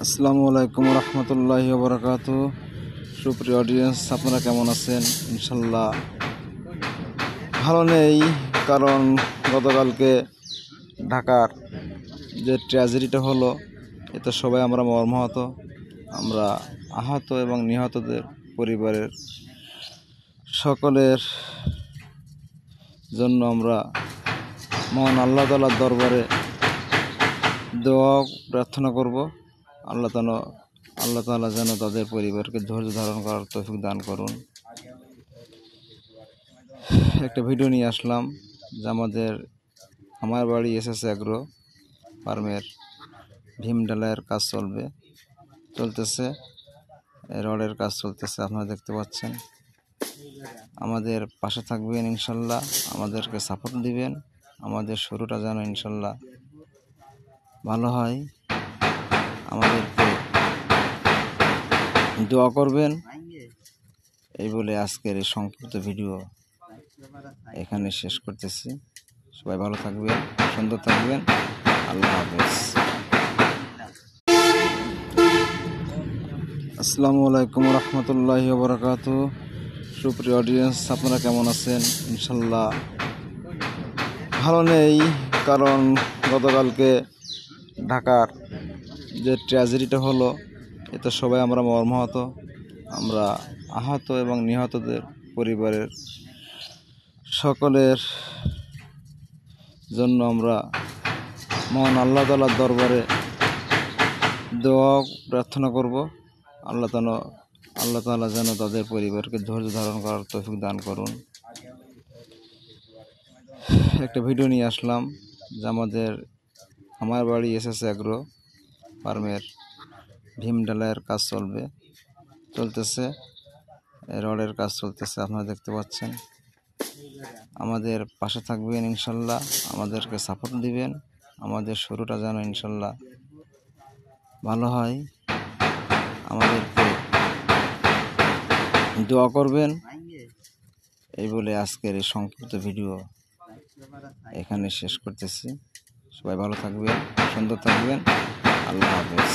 আসসালামু আলাইকুম রহমতুল্লাহি ওয়া বারাকাতুহু। সুপ্রিয় অডিয়েন্স, আপনারা কেমন আছেন? ইনশাল্লাহ ভালো নেই, কারণ গতকালকে ঢাকার যে ট্র্যাজেডিটা হলো, এতে সবাই আমরা মর্মাহত। আমরা আহত এবং নিহতদের পরিবারের সকলের জন্য আমরা মহান আল্লাহ তাআলার দরবারে দোয়া প্রার্থনা করব। আল্লাহ তাআলা যেন তাদের পরিবারকে ধৈর্য ধারণ করার তৌফিক দান করুন। একটা ভিডিও নিয়ে আসলাম যে আমার বাড়ি এসএস অ্যাগ্রো ফার্মের ভীম ঢালাইয়ের কাজ চলতেছে, রডের কাজ চলতেছে, আপনারা দেখতে পাচ্ছেন। আমাদের পাশে থাকবেন ইনশাল্লাহ, আমাদেরকে সাপোর্ট দিবেন, আমাদের শুরুটা যেন ইনশাল্লাহ ভালো হয়। আমাদেরকে দোয়া করবেন, এই বলে আজকের এই সংক্ষিপ্ত ভিডিও এখানে শেষ করতেছি। সবাই ভালো থাকবেন, সুন্দর থাকবেন। আল্লাহ হাফেজ। আসসালামু আলাইকুম রহমতুল্লাহি ওয়া বারাকাতুহু। সুপ্রিয় অডিয়েন্স, আপনারা কেমন আছেন? ইনশাল্লাহ ভালো নেই, কারণ গতকালকে ঢাকার যে ট্র্যাজেডিটা হলো, এতে সবাই আমরা মর্মাহত। আমরা আহত এবং নিহতদের পরিবারের সকলের জন্য আমরা মহান আল্লাহ তাআলার দরবারে দোয়া প্রার্থনা করব। আল্লাহ তাআলা যেন তাদের পরিবারকে ধৈর্য ধারণ করার তৌফিক দান করুন। একটা ভিডিও নিয়ে আসলাম যে আমার বাড়ি এসএস অ্যাগ্রো ফার্মের ভীম ঢালাইয়ের কাজ চলতেছে, রডের কাজ চলতেছে, আপনারা দেখতে পাচ্ছেন। আমাদের পাশে থাকবেন ইনশাল্লাহ, আমাদেরকে সাপোর্ট দিবেন, আমাদের শুরুটা যেন ইনশাল্লাহ ভালো হয়। আমাদেরকে দোয়া করবেন, এই বলে আজকের এই সংক্ষিপ্ত ভিডিও এখানে শেষ করতেছি। সবাই ভালো থাকবেন, সুন্দর থাকবেন। আল্লাহ হাফেজ।